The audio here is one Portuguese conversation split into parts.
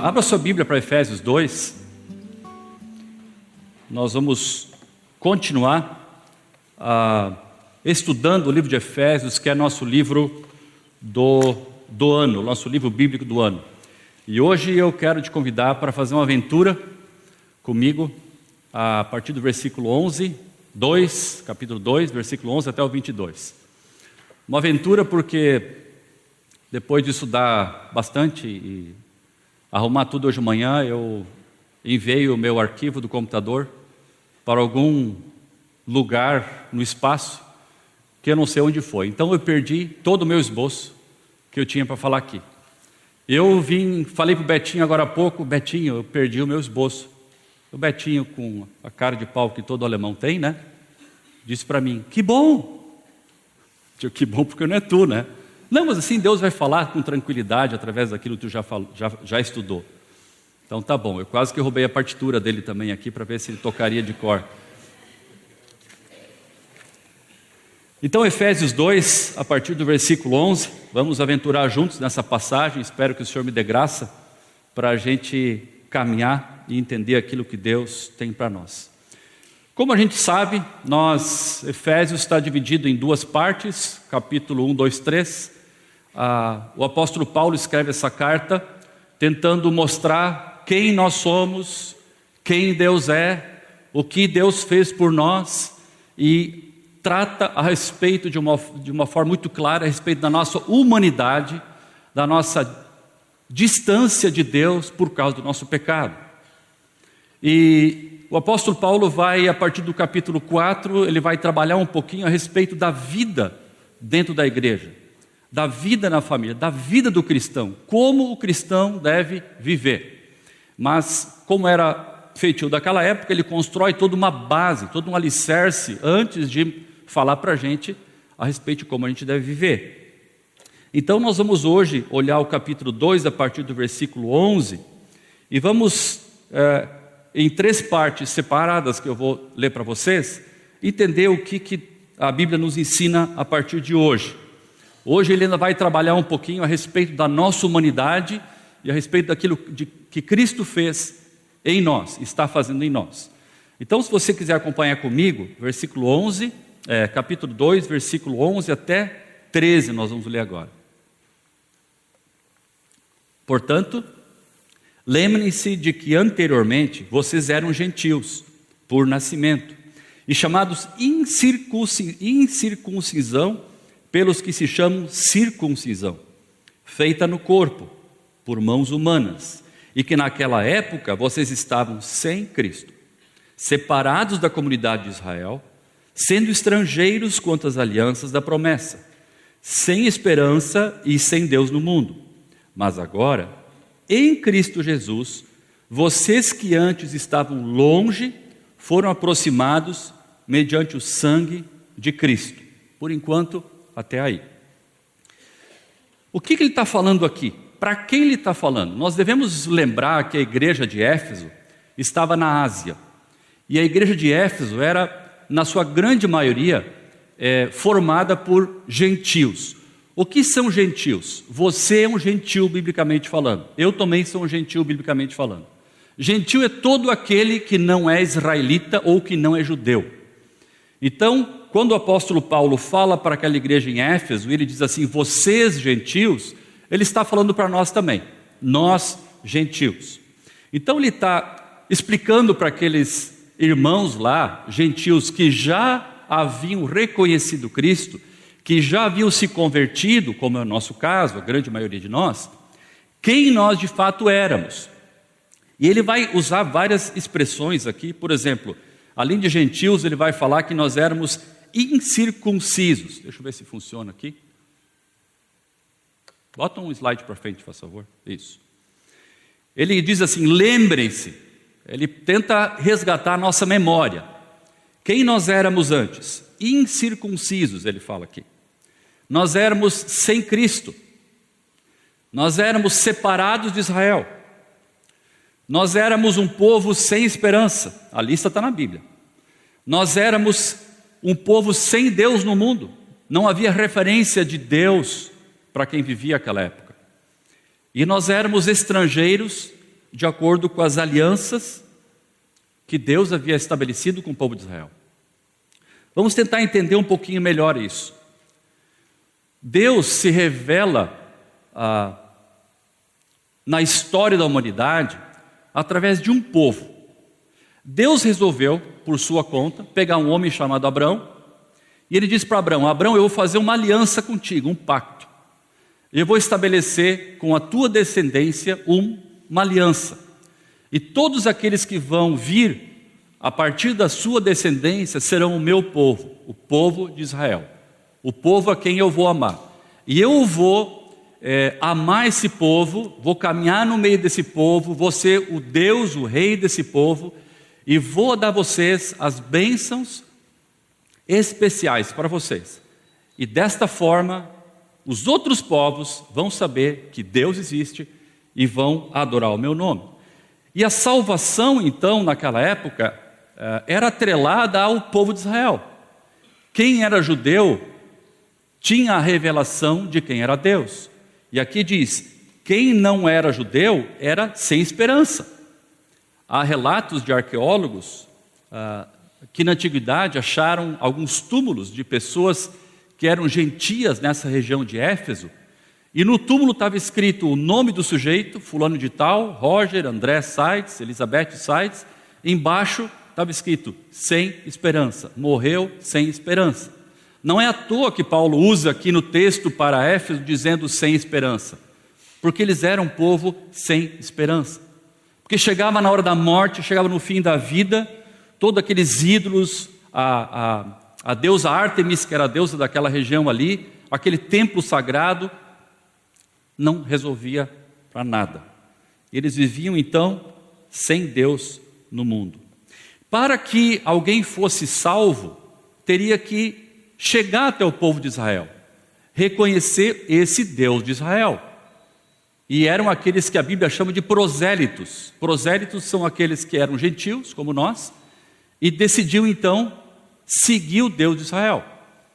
Abra sua Bíblia para Efésios 2. Nós vamos continuar estudando o livro de Efésios, que é nosso livro do ano, nosso livro bíblico do ano. E hoje eu quero te convidar para fazer uma aventura comigo, a partir do versículo 11, capítulo 2, versículo 11 até o 22. Uma aventura porque depois de estudar bastante e arrumar tudo hoje de manhã, eu enviei o meu arquivo do computador para algum lugar no espaço que eu não sei onde foi. Então eu perdi todo o meu esboço que eu tinha para falar aqui. Falei para o Betinho agora há pouco: Betinho, eu perdi o meu esboço. O Betinho, com a cara de pau que todo alemão tem, né? Disse para mim: que bom! Eu, que bom porque não é tu, né? Não, mas assim Deus vai falar com tranquilidade através daquilo que tu já estudou. Então tá bom, eu quase que roubei a partitura dele também aqui para ver se ele tocaria de cor. Então Efésios 2, a partir do versículo 11, vamos aventurar juntos nessa passagem. Espero que o Senhor me dê graça para a gente caminhar e entender aquilo que Deus tem para nós. Como a gente sabe, Efésios está dividido em duas partes, capítulo 1, 2, 3. O apóstolo Paulo escreve essa carta tentando mostrar quem nós somos, quem Deus é, o que Deus fez por nós, e trata a respeito de uma forma muito clara a respeito da nossa humanidade, da nossa distância de Deus por causa do nosso pecado. E o apóstolo Paulo vai, a partir do capítulo 4, ele vai trabalhar um pouquinho a respeito da vida dentro da igreja, da vida na família, da vida do cristão, como o cristão deve viver. Mas, como era feitio daquela época, ele constrói toda uma base, todo um alicerce, antes de falar para a gente a respeito de como a gente deve viver. Então nós vamos hoje olhar o capítulo 2, a partir do versículo 11, e vamos, em três partes separadas que eu vou ler para vocês, entender o que a Bíblia nos ensina a partir de hoje. Hoje ele ainda vai trabalhar um pouquinho a respeito da nossa humanidade e a respeito daquilo que Cristo fez em nós, está fazendo em nós. Então, se você quiser acompanhar comigo, versículo 11, capítulo 2, versículo 11 até 13, nós vamos ler agora. Portanto, lembrem-se de que anteriormente vocês eram gentios por nascimento e chamados incircuncisão pelos que se chamam circuncisão, feita no corpo, por mãos humanas, e que naquela época vocês estavam sem Cristo, separados da comunidade de Israel, sendo estrangeiros quanto às alianças da promessa, sem esperança e sem Deus no mundo. Mas agora, em Cristo Jesus, vocês que antes estavam longe, foram aproximados mediante o sangue de Cristo. Por enquanto, até aí. O que ele está falando aqui? Para quem ele está falando? Nós devemos lembrar que a igreja de Éfeso estava na Ásia. E a igreja de Éfeso era, na sua grande maioria, formada por gentios. O que são gentios? Você é um gentil biblicamente falando. Eu também sou um gentil biblicamente falando. Gentil é todo aquele que não é israelita ou que não é judeu. Então, quando o apóstolo Paulo fala para aquela igreja em Éfeso, ele diz assim: vocês gentios, ele está falando para nós também, nós gentios. Então ele está explicando para aqueles irmãos lá, gentios, que já haviam reconhecido Cristo, que já haviam se convertido, como é o nosso caso, a grande maioria de nós, quem nós de fato éramos. E ele vai usar várias expressões aqui. Por exemplo, além de gentios, ele vai falar que nós éramos incircuncisos. Deixa eu ver se funciona aqui. Bota um slide para frente, por favor. Isso. Ele diz assim: lembrem-se. Ele tenta resgatar a nossa memória. Quem nós éramos antes? Incircuncisos, ele fala aqui. Nós éramos sem Cristo. Nós éramos separados de Israel. Nós éramos um povo sem esperança. A lista está na Bíblia. Nós éramos um povo sem Deus no mundo. Não havia referência de Deus para quem vivia aquela época. E nós éramos estrangeiros de acordo com as alianças que Deus havia estabelecido com o povo de Israel. Vamos tentar entender um pouquinho melhor isso. Deus se revela na história da humanidade através de um povo. Deus resolveu, por sua conta, pegar um homem chamado Abrão, e ele disse para Abrão: Abrão, eu vou fazer uma aliança contigo, um pacto. Eu vou estabelecer com a tua descendência uma aliança. E todos aqueles que vão vir a partir da sua descendência serão o meu povo, o povo de Israel, o povo a quem eu vou amar. E eu vou amar esse povo, vou caminhar no meio desse povo, vou ser o Deus, o rei desse povo, e vou dar a vocês as bênçãos especiais para vocês. E desta forma, os outros povos vão saber que Deus existe e vão adorar o meu nome. E a salvação, então, naquela época, era atrelada ao povo de Israel. Quem era judeu tinha a revelação de quem era Deus. E aqui diz: quem não era judeu era sem esperança. Há relatos de arqueólogos que na antiguidade acharam alguns túmulos de pessoas que eram gentias nessa região de Éfeso, e no túmulo estava escrito o nome do sujeito, fulano de tal, Roger, André Sides, Elizabeth Sides. Embaixo estava escrito sem esperança, morreu sem esperança. Não é à toa que Paulo usa aqui no texto para Éfeso dizendo sem esperança, porque eles eram um povo sem esperança. Porque chegava na hora da morte, chegava no fim da vida, todos aqueles ídolos, a deusa Ártemis, que era a deusa daquela região ali, aquele templo sagrado, não resolvia para nada. Eles viviam então sem Deus no mundo. Para que alguém fosse salvo, teria que chegar até o povo de Israel, reconhecer esse Deus de Israel. E eram aqueles que a Bíblia chama de prosélitos. Prosélitos são aqueles que eram gentios, como nós, e decidiu então seguir o Deus de Israel.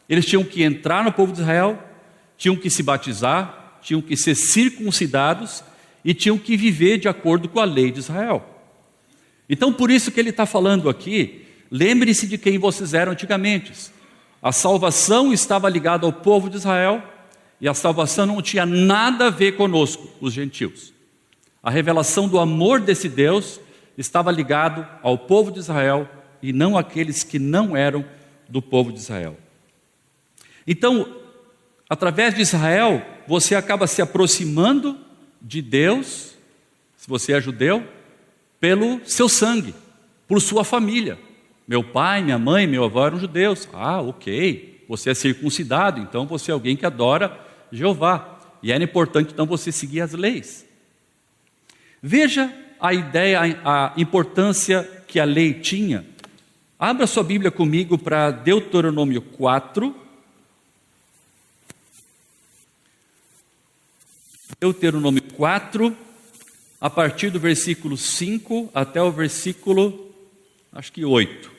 Eles tinham que entrar no povo de Israel, tinham que se batizar, tinham que ser circuncidados e tinham que viver de acordo com a lei de Israel. Então, por isso que ele está falando aqui, lembre-se de quem vocês eram antigamente. A salvação estava ligada ao povo de Israel, e a salvação não tinha nada a ver conosco, os gentios. A revelação do amor desse Deus estava ligado ao povo de Israel e não àqueles que não eram do povo de Israel. Então, através de Israel, você acaba se aproximando de Deus, se você é judeu, pelo seu sangue, por sua família. Meu pai, minha mãe, meu avô eram judeus. Ah, ok, você é circuncidado, então você é alguém que adora Jeová. E era importante então você seguir as leis. Veja a ideia, a importância que a lei tinha. Abra sua Bíblia comigo para Deuteronômio 4. Deuteronômio 4, a partir do versículo 5 até o versículo, acho que 8.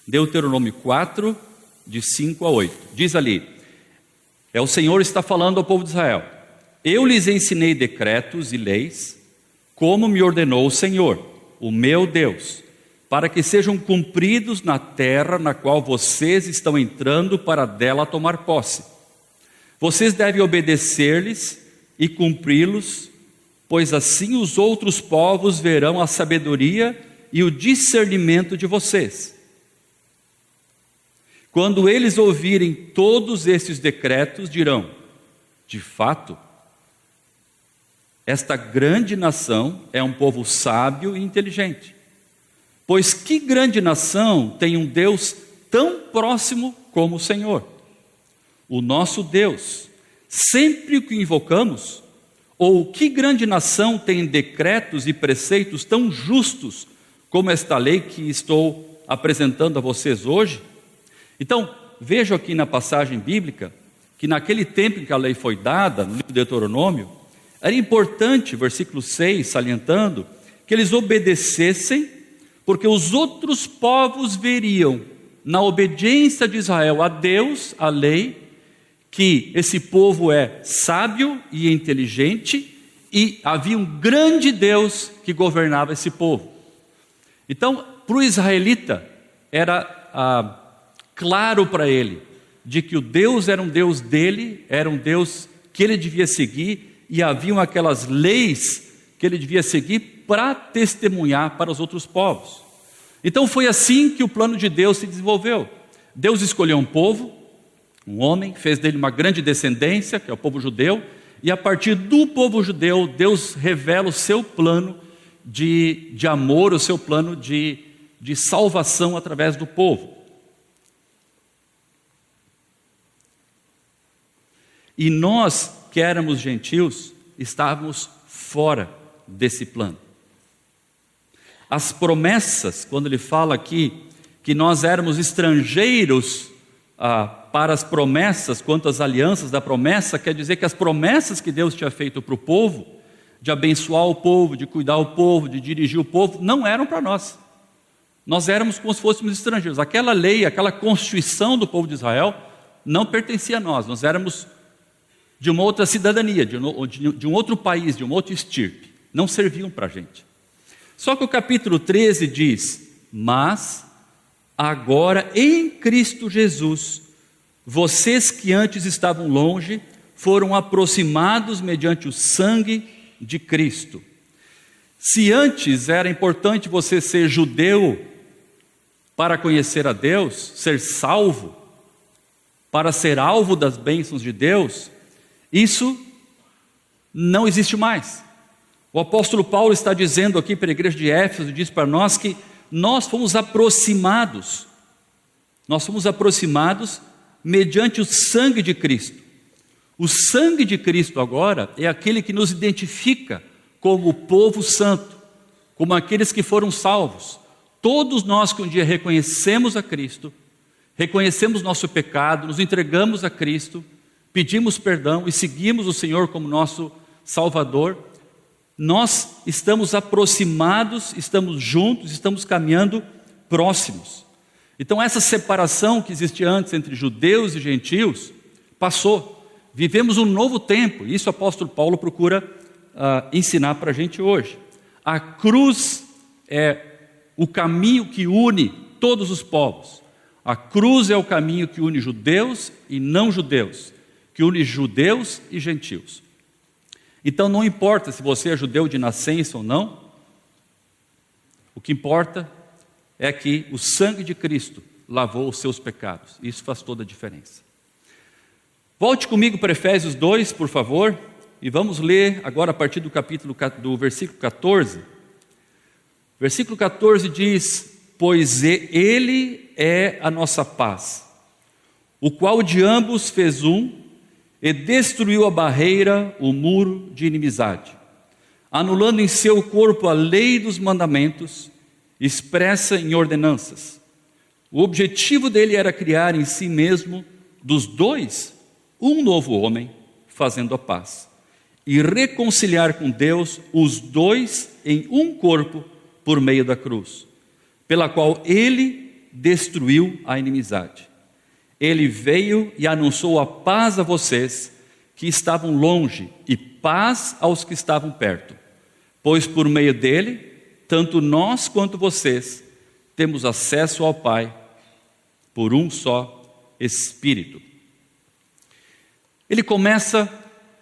Deuteronômio 4, de 5 a 8. Diz ali: o Senhor está falando ao povo de Israel: eu lhes ensinei decretos e leis, como me ordenou o Senhor, o meu Deus, para que sejam cumpridos na terra na qual vocês estão entrando para dela tomar posse. Vocês devem obedecer-lhes e cumpri-los, pois assim os outros povos verão a sabedoria e o discernimento de vocês. Quando eles ouvirem todos estes decretos, dirão: de fato, esta grande nação é um povo sábio e inteligente. Pois que grande nação tem um Deus tão próximo como o Senhor, o nosso Deus, sempre que o invocamos? Ou que grande nação tem decretos e preceitos tão justos como esta lei que estou apresentando a vocês hoje? Então, vejo aqui na passagem bíblica que naquele tempo em que a lei foi dada, no livro de Deuteronômio, era importante, versículo 6, salientando, que eles obedecessem, porque os outros povos veriam na obediência de Israel a Deus, a lei, que esse povo é sábio e inteligente e havia um grande Deus que governava esse povo. Então, para o israelita, era claro para ele de que o Deus era um Deus dele, era um Deus que ele devia seguir, e haviam aquelas leis que ele devia seguir para testemunhar para os outros povos. Então foi assim que o plano de Deus se desenvolveu. Deus escolheu um povo, um homem, fez dele uma grande descendência, que é o povo judeu, e a partir do povo judeu, Deus revela o seu plano de amor, o seu plano de salvação através do povo. E nós, que éramos gentios, estávamos fora desse plano. As promessas, quando ele fala aqui que nós éramos estrangeiros para as promessas, quanto às alianças da promessa, quer dizer que as promessas que Deus tinha feito para o povo, de abençoar o povo, de cuidar o povo, de dirigir o povo, não eram para nós. Nós éramos como se fôssemos estrangeiros. Aquela lei, aquela constituição do povo de Israel não pertencia a nós. Nós éramos de uma outra cidadania, de um outro país, de um outro estirpe. Não serviam para a gente. Só que o capítulo 13 diz: mas agora em Cristo Jesus, vocês que antes estavam longe, foram aproximados mediante o sangue de Cristo. Se antes era importante você ser judeu para conhecer a Deus, ser salvo, para ser alvo das bênçãos de Deus, isso não existe mais. O apóstolo Paulo está dizendo aqui para a igreja de Éfeso, diz para nós que nós fomos aproximados mediante o sangue de Cristo. O sangue de Cristo agora é aquele que nos identifica como o povo santo, como aqueles que foram salvos. Todos nós que um dia reconhecemos a Cristo, reconhecemos nosso pecado, nos entregamos a Cristo, pedimos perdão e seguimos o Senhor como nosso Salvador, nós estamos aproximados, estamos juntos, estamos caminhando próximos. Então essa separação que existia antes entre judeus e gentios, passou. Vivemos um novo tempo, e isso o apóstolo Paulo procura ensinar para a gente hoje. A cruz é o caminho que une todos os povos. A cruz é o caminho que une judeus e não judeus, que une judeus e gentios. Então não importa se você é judeu de nascença ou não, o que importa é que o sangue de Cristo lavou os seus pecados. Isso faz toda a diferença. Volte comigo para Efésios 2, por favor, e vamos ler agora a partir do versículo 14. Versículo 14 diz: pois ele é a nossa paz, o qual de ambos fez um, e destruiu a barreira, o muro de inimizade, anulando em seu corpo a lei dos mandamentos, expressa em ordenanças. O objetivo dele era criar em si mesmo, dos dois, um novo homem, fazendo a paz, e reconciliar com Deus os dois em um corpo por meio da cruz, pela qual ele destruiu a inimizade. Ele veio e anunciou a paz a vocês que estavam longe e paz aos que estavam perto, pois por meio dele, tanto nós quanto vocês temos acesso ao Pai por um só Espírito. Ele começa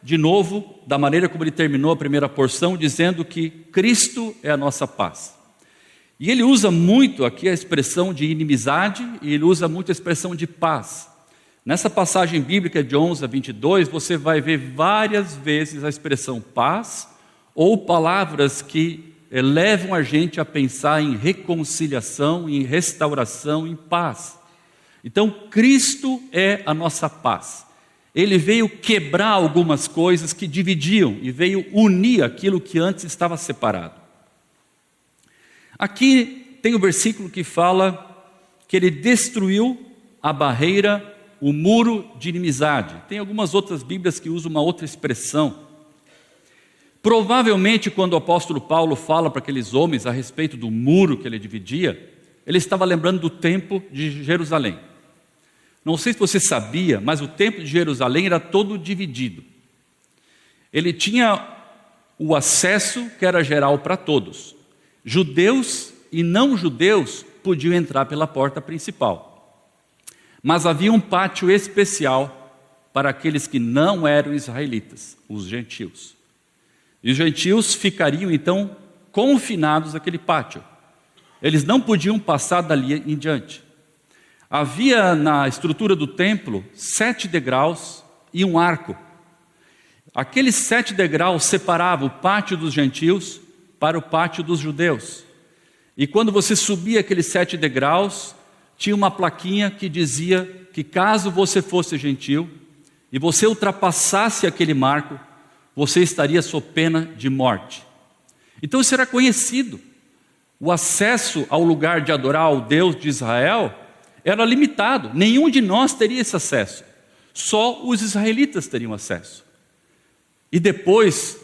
de novo, da maneira como ele terminou a primeira porção, dizendo que Cristo é a nossa paz. E ele usa muito aqui a expressão de inimizade, e ele usa muito a expressão de paz. Nessa passagem bíblica de 11 a 22, você vai ver várias vezes a expressão paz, ou palavras que levam a gente a pensar em reconciliação, em restauração, em paz. Então, Cristo é a nossa paz. Ele veio quebrar algumas coisas que dividiam e veio unir aquilo que antes estava separado. Aqui tem o versículo que fala que ele destruiu a barreira, o muro de inimizade. Tem algumas outras Bíblias que usam uma outra expressão. Provavelmente, quando o apóstolo Paulo fala para aqueles homens a respeito do muro que ele dividia, ele estava lembrando do templo de Jerusalém. Não sei se você sabia, mas o templo de Jerusalém era todo dividido. Ele tinha o acesso que era geral para todos. Judeus e não judeus podiam entrar pela porta principal. Mas havia um pátio especial para aqueles que não eram israelitas, os gentios. E os gentios ficariam então confinados àquele pátio. Eles não podiam passar dali em diante. Havia na estrutura do templo 7 degraus e um arco. Aqueles 7 degraus separavam o pátio dos gentios para o pátio dos judeus. E quando você subia aqueles 7 degraus, tinha uma plaquinha que dizia que caso você fosse gentio e você ultrapassasse aquele marco, você estaria sob pena de morte. Então isso era conhecido. O acesso ao lugar de adorar ao Deus de Israel era limitado. Nenhum de nós teria esse acesso. Só os israelitas teriam acesso. E depois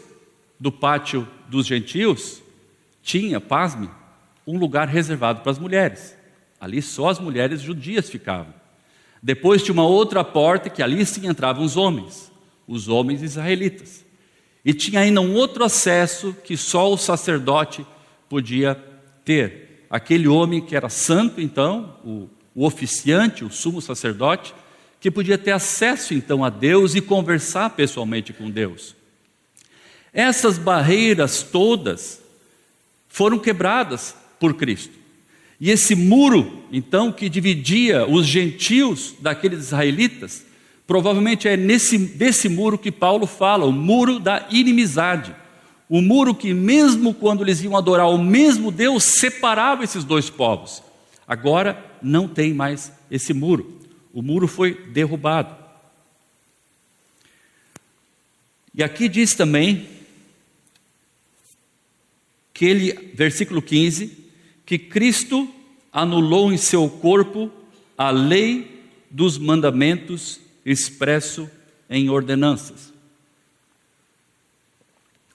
do pátio dos gentios, tinha, pasme, um lugar reservado para as mulheres. Ali só as mulheres judias ficavam. Depois tinha uma outra porta que ali sim entravam os homens israelitas. E tinha ainda um outro acesso que só o sacerdote podia ter. Aquele homem que era santo, então, o oficiante, o sumo sacerdote, que podia ter acesso então a Deus e conversar pessoalmente com Deus. Essas barreiras todas foram quebradas por Cristo. E esse muro, então, que dividia os gentios daqueles israelitas, provavelmente é desse muro que Paulo fala, o muro da inimizade. O muro que mesmo quando eles iam adorar o mesmo Deus, separava esses dois povos. Agora não tem mais esse muro. O muro foi derrubado. E aqui diz também, versículo 15, que Cristo anulou em seu corpo a lei dos mandamentos expresso em ordenanças.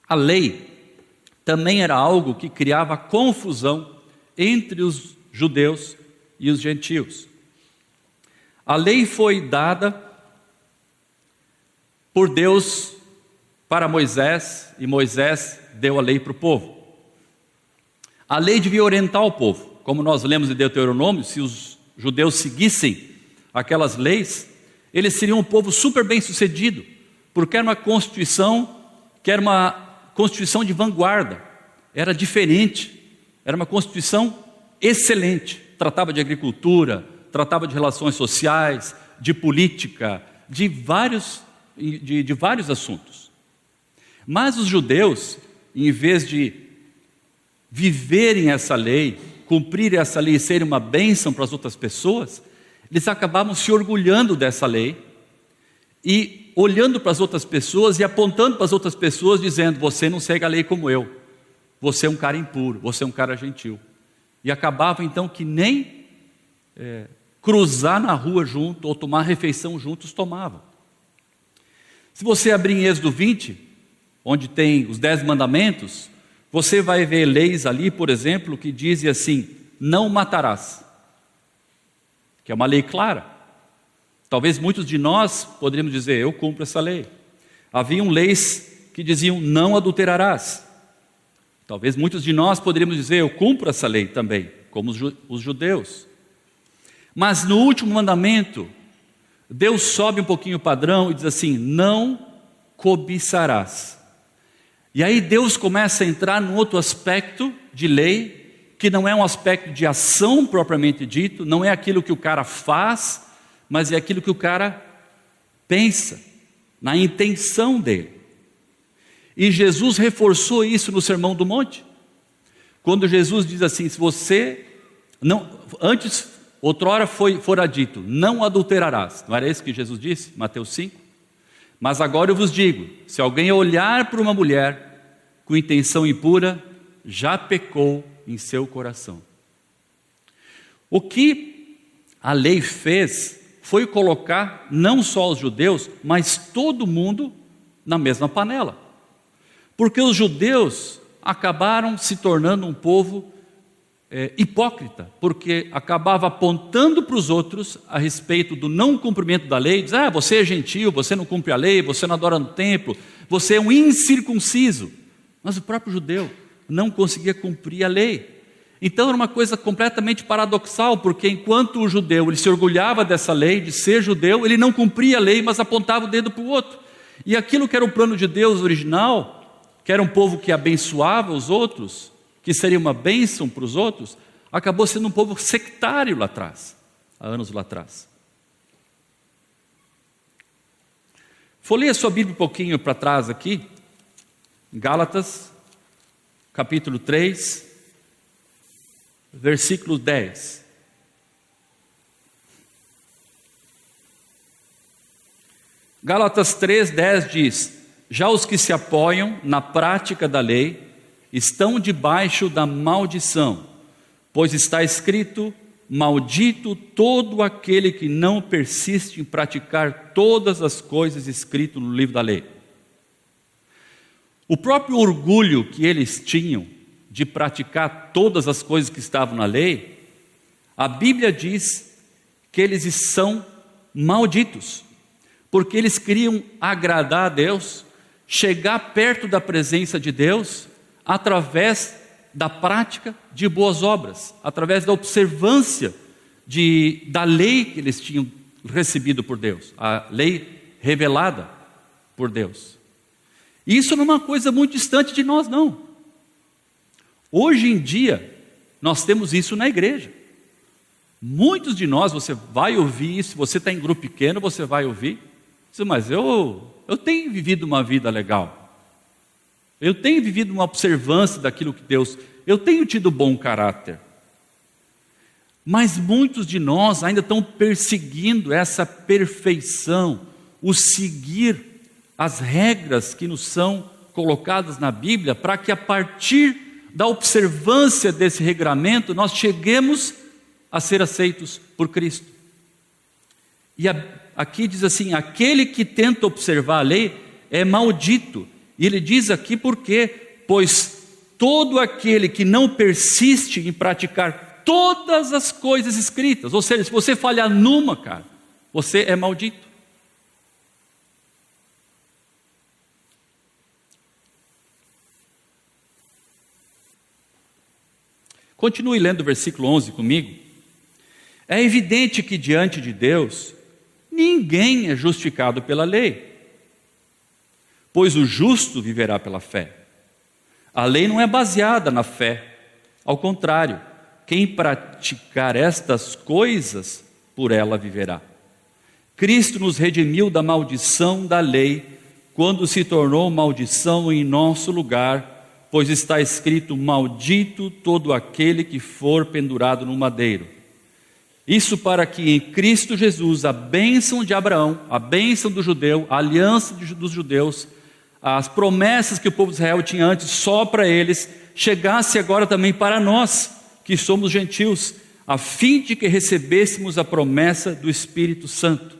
A lei também era algo que criava confusão entre os judeus e os gentios. A lei foi dada por Deus para Moisés, e Moisés deu a lei para o povo. A lei devia orientar o povo. Como nós lemos em Deuteronômio, se os judeus seguissem aquelas leis, eles seriam um povo super bem sucedido, porque era uma constituição de vanguarda, era diferente, era uma constituição excelente, tratava de agricultura, tratava de relações sociais, de política, de vários assuntos. Mas os judeus, em vez de viverem essa lei, cumprirem essa lei e serem uma bênção para as outras pessoas, eles acabavam se orgulhando dessa lei e olhando para as outras pessoas e apontando para as outras pessoas, dizendo: você não segue a lei como eu, você é um cara impuro, você é um cara gentil. E acabavam então que nem cruzar na rua junto ou tomar refeição juntos tomavam. Se você abrir em Êxodo 20, onde tem os 10 mandamentos, você vai ver leis ali, por exemplo, que dizem assim: não matarás, que é uma lei clara. Talvez muitos de nós poderíamos dizer: eu cumpro essa lei. Haviam leis que diziam: não adulterarás. Talvez muitos de nós poderíamos dizer: eu cumpro essa lei também, como os judeus. Mas no último mandamento, Deus sobe um pouquinho o padrão e diz assim: não cobiçarás. E aí Deus começa a entrar num outro aspecto de lei, que não é um aspecto de ação propriamente dito, não é aquilo que o cara faz, mas é aquilo que o cara pensa, na intenção dele. E Jesus reforçou isso no Sermão do Monte, quando Jesus diz assim: se você não, outrora fora dito, não adulterarás. Não era isso que Jesus disse, Mateus 5? Mas agora eu vos digo, se alguém olhar para uma mulher com intenção impura, já pecou em seu coração. O que a lei fez foi colocar não só os judeus, mas todo mundo na mesma panela. Porque os judeus acabaram se tornando um povo hipócrita, porque acabava apontando para os outros a respeito do não cumprimento da lei, diz: você é gentil, você não cumpre a lei, você não adora no templo, você é um incircunciso. Mas o próprio judeu não conseguia cumprir a lei. Então era uma coisa completamente paradoxal, porque enquanto o judeu ele se orgulhava dessa lei, de ser judeu, ele não cumpria a lei, mas apontava o dedo para o outro. E aquilo que era o plano de Deus original, que era um povo que abençoava os outros, que seria uma bênção para os outros, acabou sendo um povo sectário lá atrás, há anos lá atrás. Folheia a sua Bíblia um pouquinho para trás aqui, Gálatas, capítulo 3, versículo 10. Gálatas 3:10 diz: já os que se apoiam na prática da lei estão debaixo da maldição, pois está escrito: maldito todo aquele que não persiste em praticar todas as coisas escritas no livro da lei. O próprio orgulho que eles tinham de praticar todas as coisas que estavam na lei, a Bíblia diz que eles são malditos, porque eles queriam agradar a Deus, chegar perto da presença de Deus, através da prática de boas obras, através da observância da lei que eles tinham recebido por Deus, a lei revelada por Deus. Isso não é uma coisa muito distante de nós, não. Hoje em dia, nós temos isso na igreja. Muitos de nós, você vai ouvir isso, se você está em grupo pequeno, você vai ouvir. Mas eu tenho vivido uma vida legal. Eu tenho vivido uma observância daquilo que Deus... Eu tenho tido bom caráter. Mas muitos de nós ainda estão perseguindo essa perfeição, o seguir as regras que nos são colocadas na Bíblia, para que a partir da observância desse regramento, nós cheguemos a ser aceitos por Cristo. E aqui diz assim: aquele que tenta observar a lei é maldito. E ele diz aqui por quê? Pois todo aquele que não persiste em praticar todas as coisas escritas, ou seja, se você falhar numa, cara, você é maldito. Continue lendo o versículo 11 comigo. É evidente que diante de Deus, ninguém é justificado pela lei, pois o justo viverá pela fé. A lei não é baseada na fé, ao contrário, quem praticar estas coisas, por ela viverá. Cristo nos redimiu da maldição da lei, quando se tornou maldição em nosso lugar, pois está escrito: maldito todo aquele que for pendurado no madeiro. Isso para que em Cristo Jesus a bênção de Abraão, a bênção do judeu, a aliança dos judeus, as promessas que o povo de Israel tinha antes só para eles, chegasse agora também para nós, que somos gentios, a fim de que recebêssemos a promessa do Espírito Santo.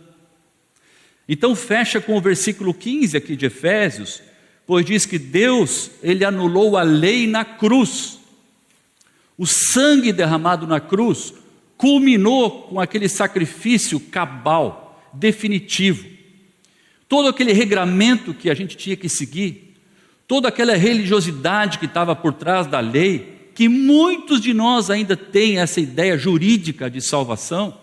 Então fecha com o versículo 15 aqui de Efésios, pois diz que Deus, Ele anulou a lei na cruz. O sangue derramado na cruz culminou com aquele sacrifício cabal, definitivo. Todo aquele regramento que a gente tinha que seguir, toda aquela religiosidade que estava por trás da lei, que muitos de nós ainda têm essa ideia jurídica de salvação.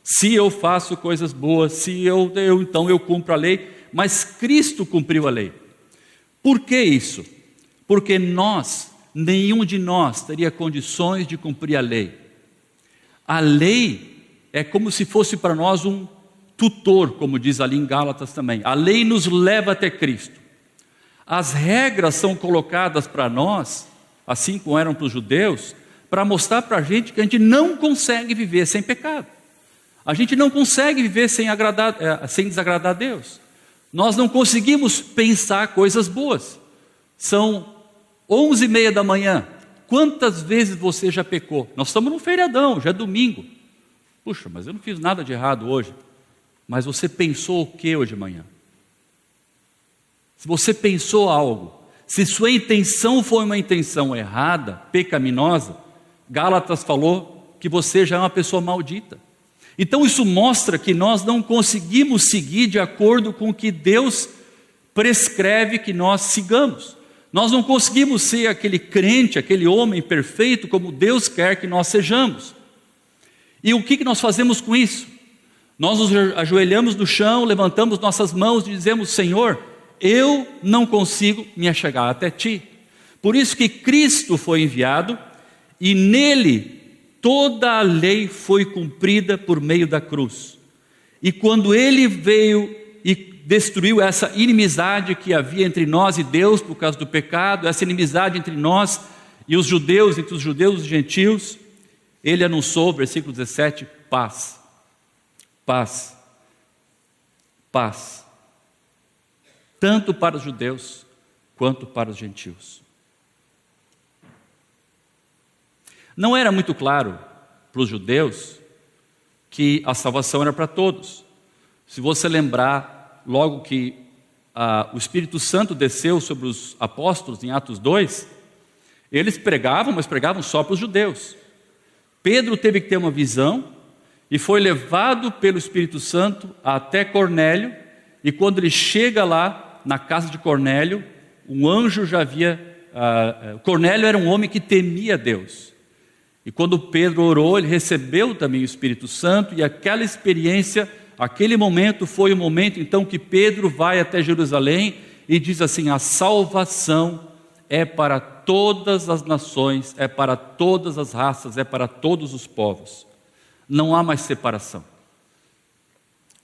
Se eu faço coisas boas, então eu cumpro a lei, mas Cristo cumpriu a lei. Por que isso? Porque nenhum de nós teria condições de cumprir a lei. A lei é como se fosse para nós um tutor, como diz ali em Gálatas também. A lei nos leva até Cristo. As regras são colocadas para nós, assim como eram para os judeus, para mostrar para a gente que a gente não consegue viver sem pecado. A gente não consegue viver sem desagradar a Deus. Nós não conseguimos pensar coisas boas. São 11h30 da manhã. Quantas vezes você já pecou? Nós estamos num feriadão, já é domingo. Puxa, mas eu não fiz nada de errado hoje. Mas você pensou o que hoje de manhã? Se você pensou algo, se sua intenção foi uma intenção errada, pecaminosa, Gálatas falou que você já é uma pessoa maldita. Então isso mostra que nós não conseguimos seguir de acordo com o que Deus prescreve que nós sigamos. Nós não conseguimos ser aquele crente, aquele homem perfeito como Deus quer que nós sejamos. E o que nós fazemos com isso? Nós nos ajoelhamos no chão, levantamos nossas mãos e dizemos: Senhor, eu não consigo me achegar até Ti. Por isso que Cristo foi enviado e nele toda a lei foi cumprida por meio da cruz. E quando Ele veio e destruiu essa inimizade que havia entre nós e Deus por causa do pecado, essa inimizade entre nós e os judeus, entre os judeus e os gentios, Ele anunciou, versículo 17, paz, paz, paz, tanto para os judeus quanto para os gentios. Não era muito claro para os judeus que a salvação era para todos. Se você lembrar, logo que o Espírito Santo desceu sobre os apóstolos em Atos 2, eles pregavam, mas pregavam só para os judeus. Pedro teve que ter uma visão e foi levado pelo Espírito Santo até Cornélio, e quando ele chega lá na casa de Cornélio, um anjo já havia... Cornélio era um homem que temia Deus. E quando Pedro orou, ele recebeu também o Espírito Santo, e aquela experiência, aquele momento foi o momento então que Pedro vai até Jerusalém e diz assim: a salvação é para todas as nações, é para todas as raças, é para todos os povos. Não há mais separação.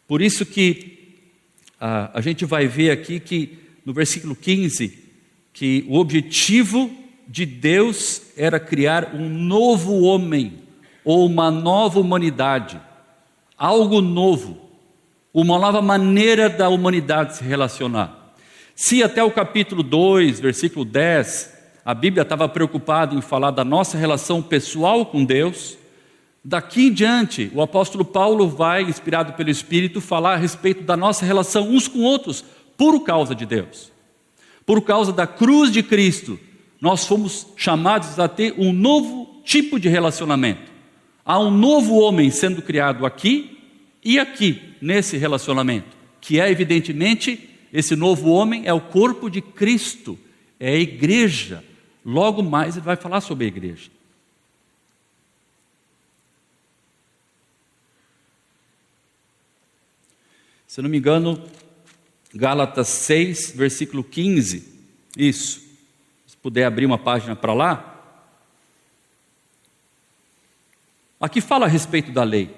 Por isso que a gente vai ver aqui que no versículo 15, que o objetivo de Deus era criar um novo homem, ou uma nova humanidade, algo novo, uma nova maneira da humanidade se relacionar. Se até o capítulo 2, versículo 10, a Bíblia estava preocupada em falar da nossa relação pessoal com Deus, daqui em diante o apóstolo Paulo vai, inspirado pelo Espírito, falar a respeito da nossa relação uns com outros, por causa de Deus. Por causa da cruz de Cristo, nós fomos chamados a ter um novo tipo de relacionamento. Há um novo homem sendo criado aqui e aqui, nesse relacionamento, que é evidentemente, esse novo homem é o corpo de Cristo, é a igreja. Logo mais ele vai falar sobre a igreja. Se não me engano, Gálatas 6, versículo 15, isso. Puder abrir uma página para lá, aqui fala a respeito da lei,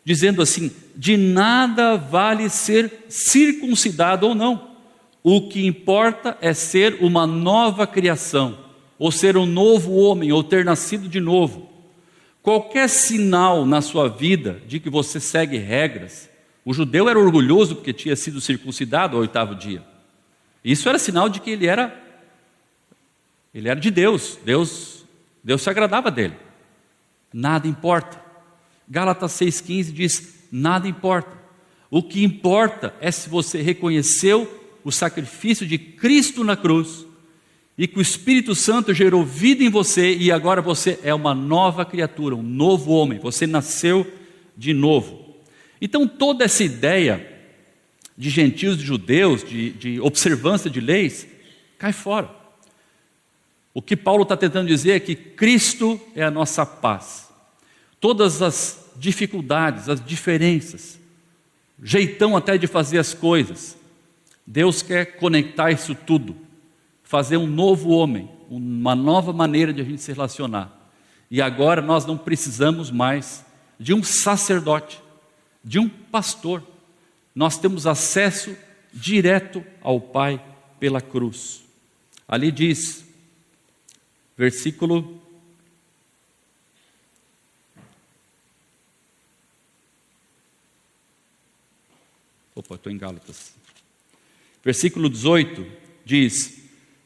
dizendo assim: de nada vale ser circuncidado ou não, o que importa é ser uma nova criação, ou ser um novo homem, ou ter nascido de novo. Qualquer sinal na sua vida de que você segue regras, o judeu era orgulhoso porque tinha sido circuncidado ao 8º dia, isso era sinal de que ele era de Deus, Deus se agradava dele. Nada importa. Gálatas 6,15 diz: nada importa. O que importa é se você reconheceu o sacrifício de Cristo na cruz, e que o Espírito Santo gerou vida em você, e agora você é uma nova criatura, um novo homem, você nasceu de novo. Então toda essa ideia de gentios e judeus, de observância de leis, cai fora. O que Paulo está tentando dizer é que Cristo é a nossa paz. Todas as dificuldades, as diferenças, jeitão até de fazer as coisas, Deus quer conectar isso tudo, fazer um novo homem, uma nova maneira de a gente se relacionar. E agora nós não precisamos mais de um sacerdote, de um pastor. Nós temos acesso direto ao Pai pela cruz. Ali diz, versículo 18 diz: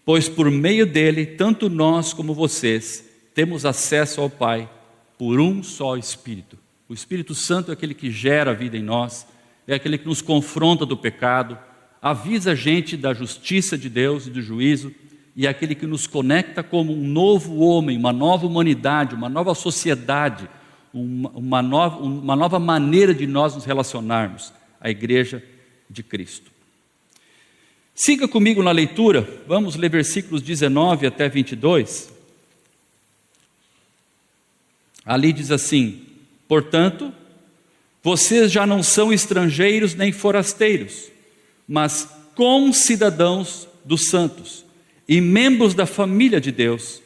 pois por meio dele, tanto nós como vocês, temos acesso ao Pai por um só Espírito. O Espírito Santo é aquele que gera a vida em nós, é aquele que nos confronta do pecado, avisa a gente da justiça de Deus e do juízo, e é aquele que nos conecta como um novo homem, uma nova humanidade, uma nova sociedade, uma nova maneira de nós nos relacionarmos, a igreja de Cristo. Siga comigo na leitura, vamos ler versículos 19 até 22. Ali diz assim: portanto, vocês já não são estrangeiros nem forasteiros, mas concidadãos dos santos e membros da família de Deus,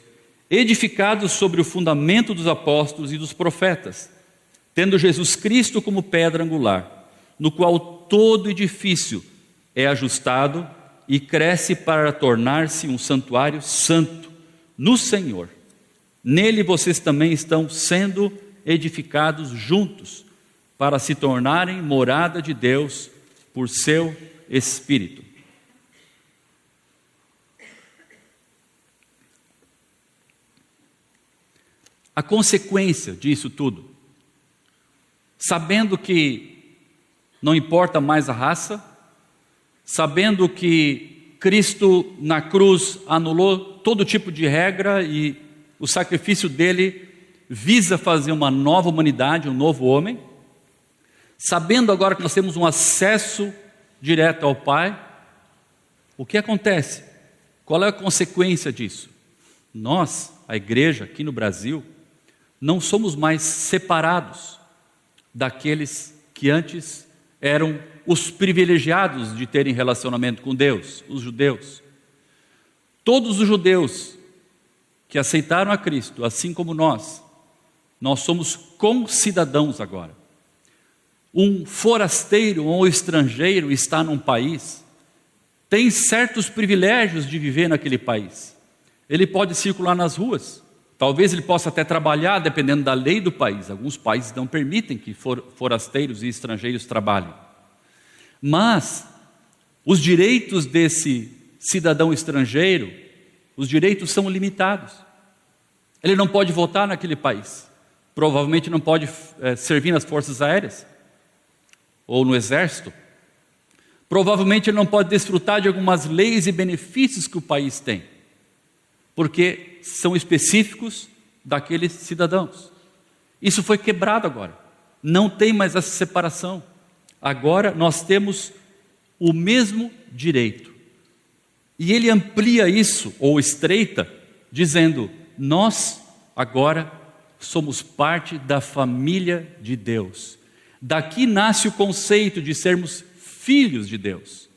edificados sobre o fundamento dos apóstolos e dos profetas, tendo Jesus Cristo como pedra angular, no qual todo edifício é ajustado e cresce para tornar-se um santuário santo no Senhor. Nele vocês também estão sendo edificados juntos, para se tornarem morada de Deus por seu Espírito. A consequência disso tudo, sabendo que não importa mais a raça, sabendo que Cristo na cruz anulou todo tipo de regra e o sacrifício dele visa fazer uma nova humanidade, um novo homem, sabendo agora que nós temos um acesso direto ao Pai, o que acontece? Qual é a consequência disso? Nós, a igreja aqui no Brasil, não somos mais separados daqueles que antes eram os privilegiados de terem relacionamento com Deus, os judeus. Todos os judeus que aceitaram a Cristo, assim como nós somos concidadãos agora. Um forasteiro ou estrangeiro está num país, tem certos privilégios de viver naquele país. Ele pode circular nas ruas, talvez ele possa até trabalhar, dependendo da lei do país. Alguns países não permitem que forasteiros e estrangeiros trabalhem. Mas os direitos desse cidadão estrangeiro, os direitos são limitados. Ele não pode votar naquele país, provavelmente não pode servir nas forças aéreas ou no exército. Provavelmente ele não pode desfrutar de algumas leis e benefícios que o país tem, porque são específicos daqueles cidadãos. Isso foi quebrado agora, não tem mais essa separação. Agora nós temos o mesmo direito. E ele amplia isso, ou estreita, dizendo: nós agora somos parte da família de Deus. Daqui nasce o conceito de sermos filhos de Deus.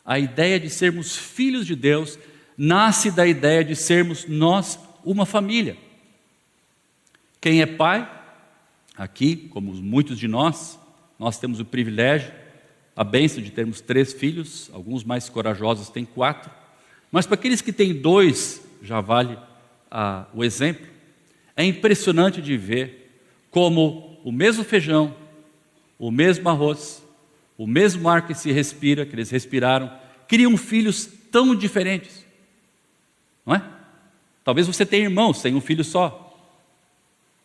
A ideia de sermos filhos de Deus nasce da ideia de sermos nós uma família. Quem é pai, aqui, como muitos de nós temos o privilégio, a bênção de termos 3 filhos, alguns mais corajosos têm 4, mas para aqueles que têm 2, já vale o exemplo. É impressionante de ver como o mesmo feijão, o mesmo arroz, o mesmo ar que se respira, que eles respiraram, criam filhos tão diferentes, não é? Talvez você tenha irmãos, tem um filho só,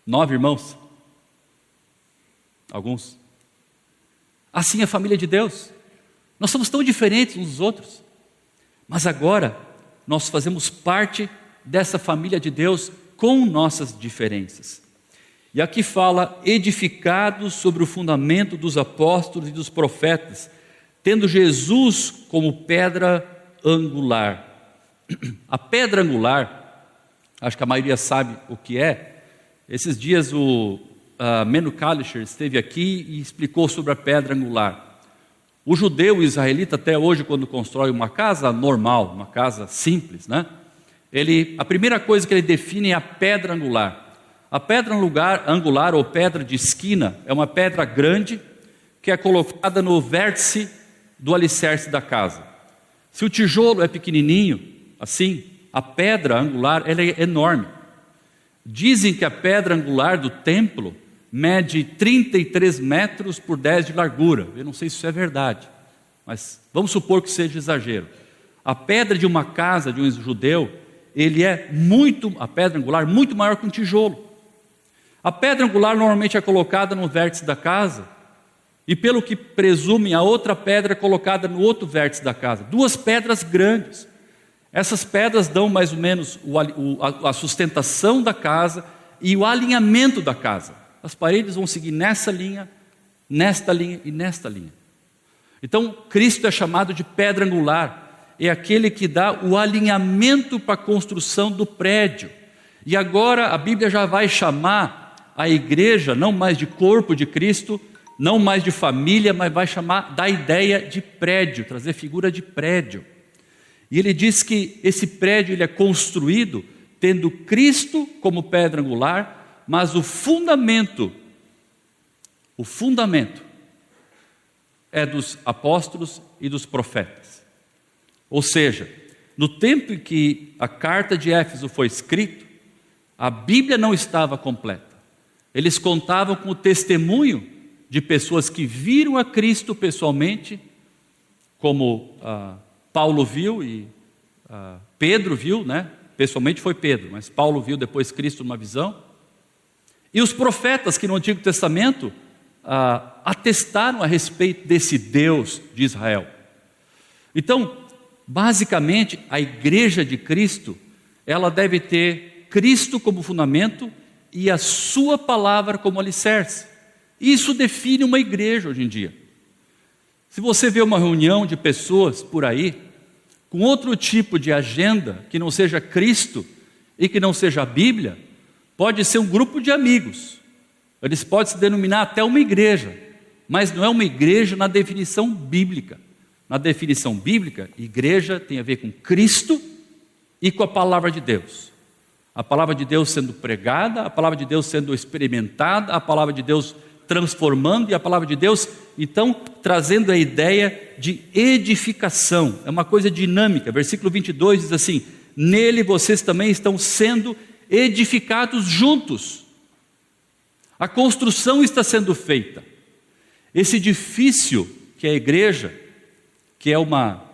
9 irmãos, alguns. Assim é a família de Deus. Nós somos tão diferentes uns dos outros, mas agora nós fazemos parte dessa família de Deus com nossas diferenças. E aqui fala: edificados sobre o fundamento dos apóstolos e dos profetas, tendo Jesus como pedra angular. A pedra angular, acho que a maioria sabe o que é. Esses dias o Meno Kalischer esteve aqui e explicou sobre a pedra angular. O judeu, o israelita, até hoje, quando constrói uma casa normal, uma casa simples, né? A primeira coisa que ele define é a pedra angular. A pedra angular ou pedra de esquina é uma pedra grande que é colocada no vértice do alicerce da casa. Se o tijolo é pequenininho, assim, a pedra angular ela é enorme. Dizem que a pedra angular do templo mede 33 metros por 10 de largura. Eu não sei se isso é verdade, mas vamos supor que seja exagero. A pedra de uma casa de um judeu, a pedra angular muito maior que um tijolo. A pedra angular normalmente é colocada no vértice da casa, e pelo que presumem, a outra pedra é colocada no outro vértice da casa. 2 pedras grandes. Essas pedras dão mais ou menos a sustentação da casa e o alinhamento da casa. As paredes vão seguir nessa linha, nesta linha e nesta linha. Então, Cristo é chamado de pedra angular. é aquele que dá o alinhamento para a construção do prédio. E agora a Bíblia já vai chamar a igreja não mais de corpo de Cristo, não mais de família, mas vai chamar da ideia de prédio, trazer figura de prédio. E ele diz que esse prédio ele é construído tendo Cristo como pedra angular, mas o fundamento é dos apóstolos e dos profetas. Ou seja, no tempo em que a carta de Éfeso foi escrita, a Bíblia não estava completa. Eles contavam com o testemunho de pessoas que viram a Cristo pessoalmente, como Paulo viu e Pedro viu, né? Pessoalmente foi Pedro, mas Paulo viu depois Cristo numa visão. E os profetas que no Antigo Testamento atestaram a respeito desse Deus de Israel. Então, basicamente, a igreja de Cristo, ela deve ter Cristo como fundamento e a sua palavra como alicerce. Isso define uma igreja hoje em dia. Se você vê uma reunião de pessoas por aí, com outro tipo de agenda, que não seja Cristo e que não seja a Bíblia, pode ser um grupo de amigos. Eles podem se denominar até uma igreja, mas não é uma igreja na definição bíblica. Na definição bíblica, igreja tem a ver com Cristo e com a palavra de Deus. A palavra de Deus sendo pregada, a palavra de Deus sendo experimentada, a palavra de Deus transformando e a palavra de Deus, então, trazendo a ideia de edificação. É uma coisa dinâmica. Versículo 22 diz assim: nele vocês também estão sendo edificados juntos. A construção está sendo feita. Esse edifício que é a igreja, que é uma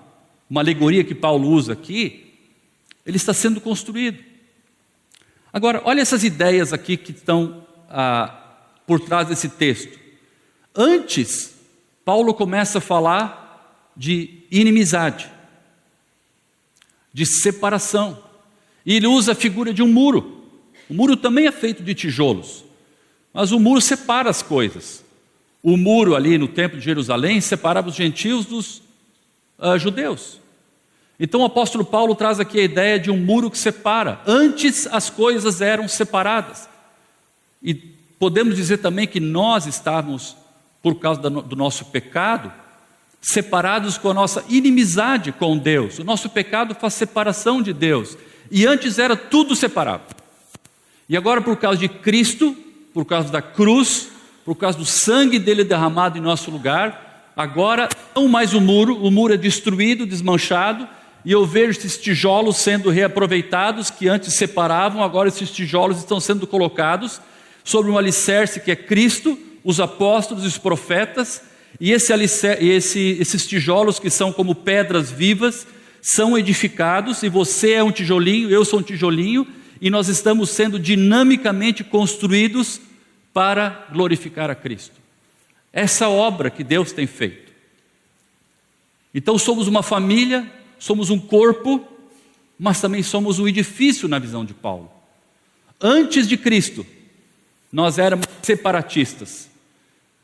alegoria que Paulo usa aqui, ele está sendo construído. Agora, olha essas ideias aqui que estão por trás desse texto. Antes, Paulo começa a falar de inimizade, de separação, e ele usa a figura de um muro. O muro também é feito de tijolos, mas o muro separa as coisas. O muro ali no templo de Jerusalém separava os gentios dos judeus. Então o apóstolo Paulo traz aqui a ideia de um muro que separa. Antes as coisas eram separadas. E podemos dizer também que nós estávamos, por causa do nosso pecado, separados com a nossa inimizade com Deus. O nosso pecado faz separação de Deus. E antes era tudo separado. E agora, por causa de Cristo, por causa da cruz, por causa do sangue dele derramado em nosso lugar, agora não mais o muro é destruído, desmanchado, e eu vejo esses tijolos sendo reaproveitados, que antes separavam, agora esses tijolos estão sendo colocados sobre um alicerce que é Cristo, os apóstolos e os profetas, e esses tijolos que são como pedras vivas, são edificados, e você é um tijolinho, eu sou um tijolinho, e nós estamos sendo dinamicamente construídos para glorificar a Cristo. Essa obra que Deus tem feito. Então somos uma família, somos um corpo, mas também somos um edifício na visão de Paulo. Antes de Cristo, nós éramos separatistas.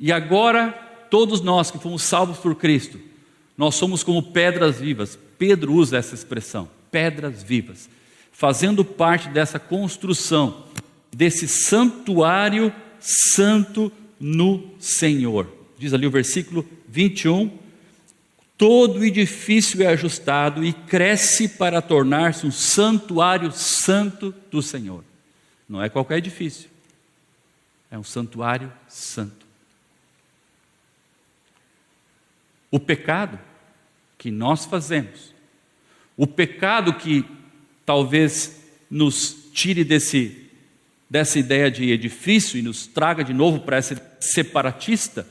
E agora, todos nós que fomos salvos por Cristo, nós somos como pedras vivas. Pedro usa essa expressão, pedras vivas, fazendo parte dessa construção, desse santuário santo no Senhor. Diz ali o versículo 21, todo edifício é ajustado e cresce para tornar-se um santuário santo do Senhor. Não é qualquer edifício, é um santuário santo. O pecado que nós fazemos, o pecado que talvez nos tire dessa ideia de edifício e nos traga de novo para essa separatista,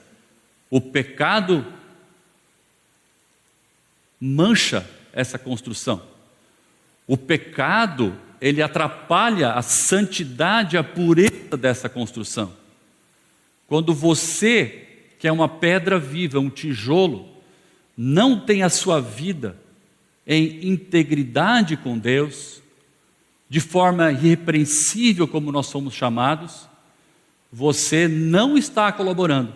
o pecado mancha essa construção. O pecado, ele atrapalha a santidade, a pureza dessa construção. Quando você, que é uma pedra viva, um tijolo, não tem a sua vida em integridade com Deus, de forma irrepreensível como nós somos chamados, você não está colaborando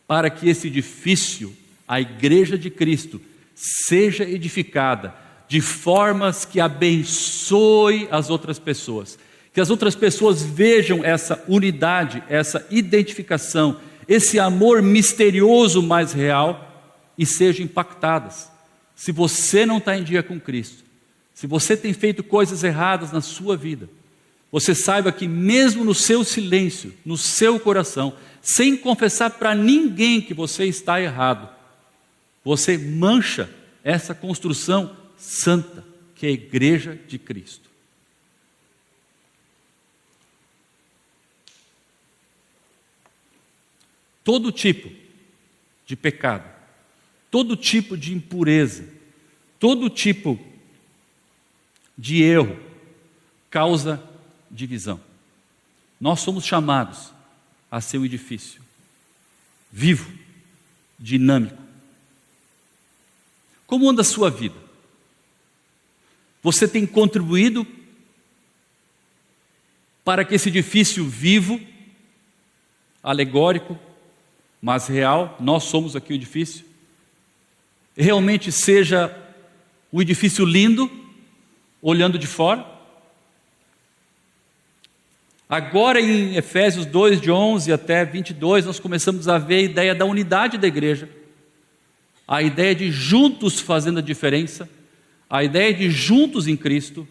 para que esse edifício, a igreja de Cristo, seja edificada de formas que abençoe as outras pessoas. Que as outras pessoas vejam essa unidade, essa identificação, esse amor misterioso mais real e sejam impactadas. Se você não está em dia com Cristo, se você tem feito coisas erradas na sua vida, você saiba que mesmo no seu silêncio, no seu coração, sem confessar para ninguém que você está errado, você mancha essa construção santa, que é a igreja de Cristo. Todo tipo de pecado, todo tipo de impureza, todo tipo de erro causa divisão. Nós somos chamados a ser um edifício vivo, dinâmico. Como anda a sua vida? Você tem contribuído para que esse edifício vivo, alegórico, mas real, nós somos aqui o edifício, realmente seja um edifício lindo, olhando de fora? Agora em Efésios 2, de 11 até 22, nós começamos a ver a ideia da unidade da igreja, a ideia de juntos fazendo a diferença, a ideia de juntos em Cristo,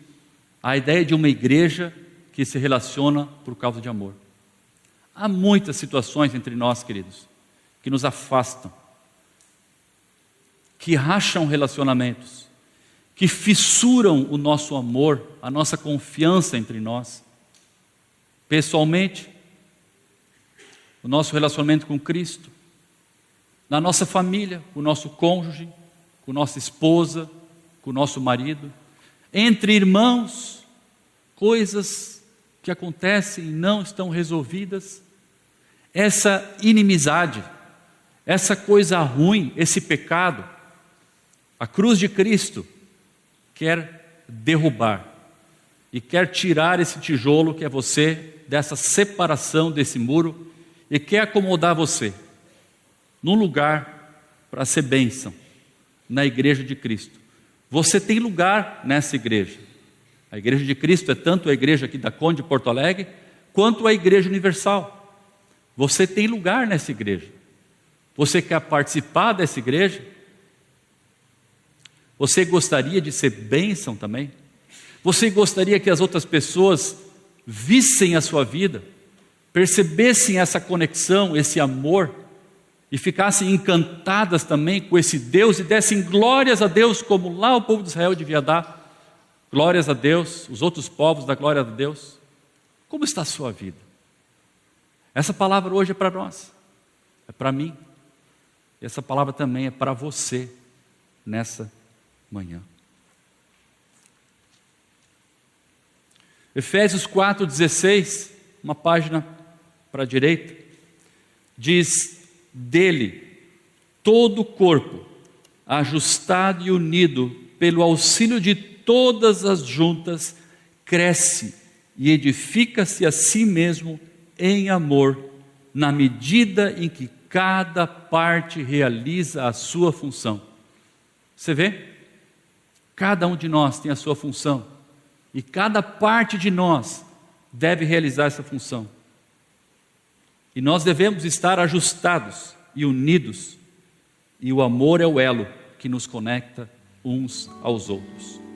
a ideia de uma igreja que se relaciona por causa de amor. Há muitas situações entre nós, queridos, que nos afastam, que racham relacionamentos, que fissuram o nosso amor, a nossa confiança entre nós. Pessoalmente, o nosso relacionamento com Cristo, na nossa família, com o nosso cônjuge, com nossa esposa, com o nosso marido, entre irmãos, coisas que acontecem e não estão resolvidas, essa inimizade, essa coisa ruim, esse pecado, a cruz de Cristo quer derrubar e quer tirar esse tijolo que é você, dessa separação desse muro, e quer acomodar você num lugar para ser bênção, na igreja de Cristo. Você tem lugar nessa igreja. A igreja de Cristo é tanto a igreja aqui da Conde de Porto Alegre, quanto a igreja universal. Você tem lugar nessa igreja. Você quer participar dessa igreja? Você gostaria de ser bênção também? Você gostaria que as outras pessoas vissem a sua vida, percebessem essa conexão, esse amor, e ficassem encantadas também com esse Deus e dessem glórias a Deus, como lá o povo de Israel devia dar glórias a Deus, os outros povos dão glória a Deus? Como está a sua vida? Essa palavra hoje é para nós, é para mim, e essa palavra também é para você nessa manhã. Efésios 4,16, uma página para a direita, diz: dele, todo o corpo, ajustado e unido pelo auxílio de todas as juntas, cresce e edifica-se a si mesmo em amor, na medida em que cada parte realiza a sua função. Você vê? Cada um de nós tem a sua função, e cada parte de nós deve realizar essa função. E nós devemos estar ajustados e unidos, e o amor é o elo que nos conecta uns aos outros.